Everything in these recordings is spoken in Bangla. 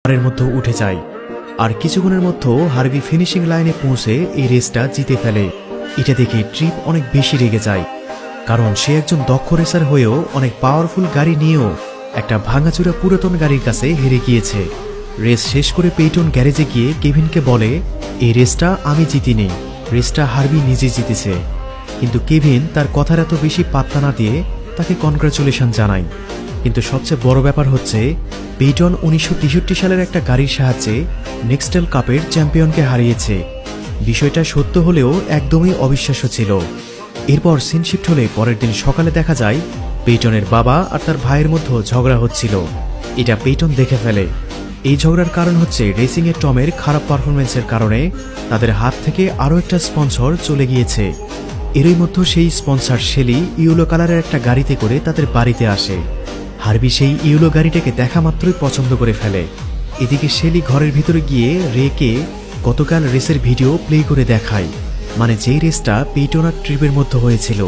কারের মধ্যে উঠে যায়। আর কিছুক্ষণের মধ্যে হার্ভি ফিনিশিং লাইনে পৌঁছে এই রেসটা জিতে ফেলে। এটা দেখে ট্রিপ অনেক বেশি রেগে যায়, কারণ সে একজন দক্ষ রেসার হয়েও অনেক পাওয়ারফুল গাড়ি নিয়েও একটা ভাঙাচুরা পুরাতন গাড়ির কাছে হেরে গিয়েছে। রেস শেষ করে পেইটন গ্যারেজে গিয়ে কেভিনকে বলে, এই রেসটা আমি জিতিনি, রেসটা হার্ভি নিজে জিতেছে। কিন্তু কেভিন তার কথার এত বেশি পাত্তা না দিয়ে তাকে কনগ্রাচুলেশন জানায়। কিন্তু সবচেয়ে বড় ব্যাপার হচ্ছে, পেইটন 1963 সালের একটা গাড়ির সাহায্যে নেক্সটেল কাপের চ্যাম্পিয়নকে হারিয়েছে। বিষয়টা সত্য হলেও একদমই অবিশ্বাস্য ছিল। এরপর সিন শিফট হলে পরের দিন সকালে দেখা যায় পেইটনের বাবা আর তার ভাইয়ের মধ্যে ঝগড়া হচ্ছিল। এটা পেইটন দেখে ফেলে। এই ঝগড়ার কারণ হচ্ছে রেসিংয়ে টমের খারাপ পারফরমেন্সের কারণে তাদের হাত থেকে আরও একটা স্পন্সর চলে গিয়েছে। এরই মধ্যে সেই স্পন্সর শেলি ইউলো কালারের একটা গাড়িতে করে তাদের বাড়িতে আসে। হার্ভি সেই ইউলো গাড়িটাকে দেখা মাত্রই পছন্দ করে ফেলে। এদিকে শেলি ঘরের ভিতরে গিয়ে রেকে গতকাল রেসের ভিডিও প্লে করে দেখায়, মানে যেই রেসটা পেইটন আর ট্রিপের মধ্যে হয়েছিল।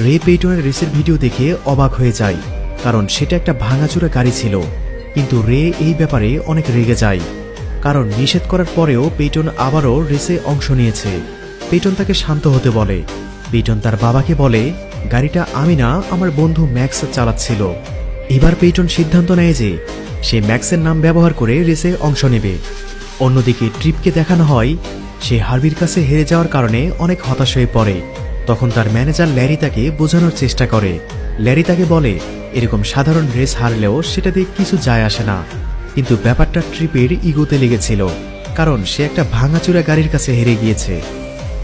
রে পেইটনের রেসের ভিডিও দেখে অবাক হয়ে যায়, কারণ সেটা একটা ভাঙাচুরা গাড়ি ছিল। কিন্তু রে এই ব্যাপারে অনেক রেগে যায়, কারণ নিষেধ করার পরেও পেইটন আবারও রেসে অংশ নিয়েছে। পেইটন তাকে শান্ত হতে বলে। পেইটন তার বাবাকে বলে, গাড়িটা আমি না, আমার বন্ধু ম্যাক্স চালাচ্ছিল। এবার পেইটন সিদ্ধান্ত নেয় যে সে ম্যাক্সের নাম ব্যবহার করে রেসে অংশ নেবে। অন্যদিকে ট্রিপকে দেখানো হয় সে হার্ভির কাছে হেরে যাওয়ার কারণে অনেক হতাশ হয়ে পড়ে। তখন তার ম্যানেজার ল্যারি তাকে বোঝানোর চেষ্টা করে। ল্যারি তাকে বলে, এরকম সাধারণ রেস হারলেও সেটা দিয়ে কিছু যায় আসে না। কিন্তু ব্যাপারটা ট্রিপের ইগোতে লেগেছিল, কারণ সে একটা ভাঙাচুরা গাড়ির কাছে হেরে গিয়েছে।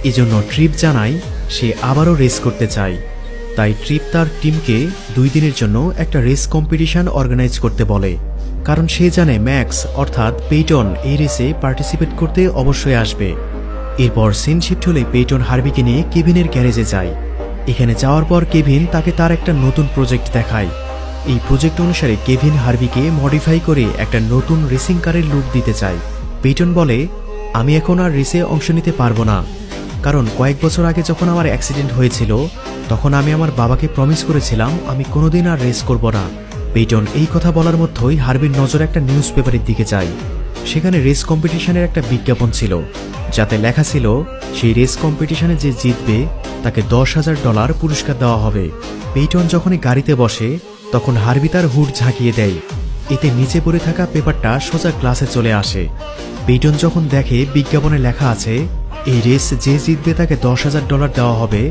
এজন্য ট্রিপ জানায় সে আবারও রেস করতে চায়। তাই ট্রিপ তার টিমকে 2 দিনের জন্য একটা রেস কম্পিটিশন অর্গানাইজ করতে বলে, কারণ সে জানে ম্যাক্স অর্থাৎ পেইটন এই রেসে পার্টিসিপেট করতে অবশ্যই আসবে। এরপর সিন শিফট হলে পেইটন হার্ভিকে নিয়ে কেভিনের গ্যারেজে যায়। এখানে যাওয়ার পর কেভিন তাকে তার একটা নতুন প্রজেক্ট দেখায়। এই প্রজেক্ট অনুসারে কেভিন হার্ভিকে মডিফাই করে একটা নতুন রেসিং কারের লুক দিতে চায়। পেইটন বলে, আমি এখন আর রেসে অংশ নিতে পারবো না, কারণ কয়েক বছর আগে যখন আমার অ্যাক্সিডেন্ট হয়েছিল তখন আমি আমার বাবাকে প্রমিস করেছিলাম আমি কোনোদিন আর রেস করব না। পেইটন এই কথা বলার মধ্যেই হার্ভির নজর একটা নিউজ পেপারের দিকে যায়। সেখানে রেস কম্পিটিশনের একটা বিজ্ঞাপন ছিল, যাতে লেখা ছিল সেই রেস কম্পিটিশনে যে জিতবে তাকে $10,000 পুরস্কার দেওয়া হবে। পেইটন যখনই গাড়িতে বসে তখন হার্ভি তার হুড ঝাঁকিয়ে দেয়। এতে নিচে পড়ে থাকা পেপারটা সোজা গ্লাসে চলে আসে। পেইটন যখন দেখে বিজ্ঞাপনে লেখা আছে এই রেস যে জিতবে তাকে $10,000 দেওয়া হবে,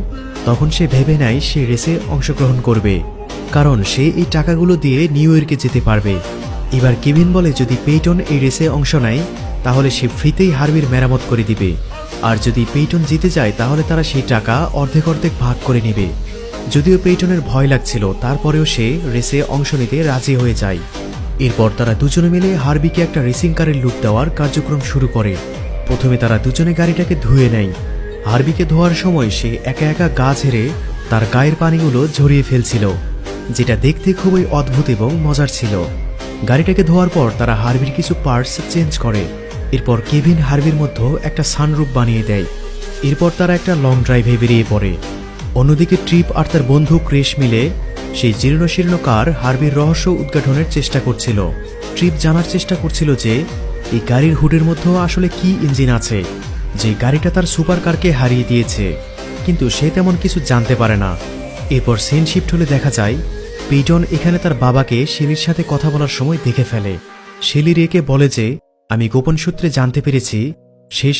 তখন সে ভেবে নেয় সে রেসে অংশগ্রহণ করবে, কারণ সে এই টাকাগুলো দিয়ে নিউ ইয়র্কে যেতে পারবে। এবার কেভিন বলে, যদি পেইটন এই রেসে অংশ নেয় তাহলে সে ফ্রিতেই হার্ভির মেরামত করে দিবে, আর যদি পেইটন জিতে যায় তাহলে তারা সেই টাকা অর্ধেক অর্ধেক ভাগ করে নেবে। যদিও পেইটনের ভয় লাগছিল, তারপরেও সে রেসে অংশ নিতে রাজি হয়ে যায়। এরপর তারা দুজনে মিলে হার্ভিকে একটা রেসিং কারের লুক দেওয়ার কার্যক্রম শুরু করে। প্রথমে তারা দুজনে গাড়িটাকে ধুয়ে নেয়। হার্ভিকে ধোয়ার সময় সে একা একা গা ঝেড়ে তার গায়ের পানিগুলো ঝরিয়ে ফেলছিল, যেটা দেখতে খুবই অদ্ভুত এবং মজার ছিল। গাড়িটাকে ধোয়ার পর তারা হার্ভির কিছু পার্টস চেঞ্জ করে। এরপর কেভিন হার্ভির মধ্যে একটা সানরুফ বানিয়ে দেয়। এরপর তারা একটা লং ড্রাইভে বেরিয়ে পড়ে। অন্যদিকে ট্রিপ আর তার বন্ধু ক্রেশ মিলে সেই জীর্ণশীর্ণ কার হার্ভির রহস্য উদ্ঘাটনের চেষ্টা করছিল। ট্রিপ জানার চেষ্টা করছিল যে এই গাড়ির হুডের মধ্যে আসলে কি ইঞ্জিন আছে, যে গাড়িটা তার সুপার কারকে হারিয়ে দিয়েছে, কিন্তু সে তেমন কিছু জানতে পারে না। এরপর সিন শিফট হলে দেখা যায় পেইটন এখানে তার বাবাকে শেলির সাথে কথা বলার সময় দেখে ফেলে। শেলি রেকে বলে যে, আমি গোপন সূত্রে জানতে পেরেছি শেষ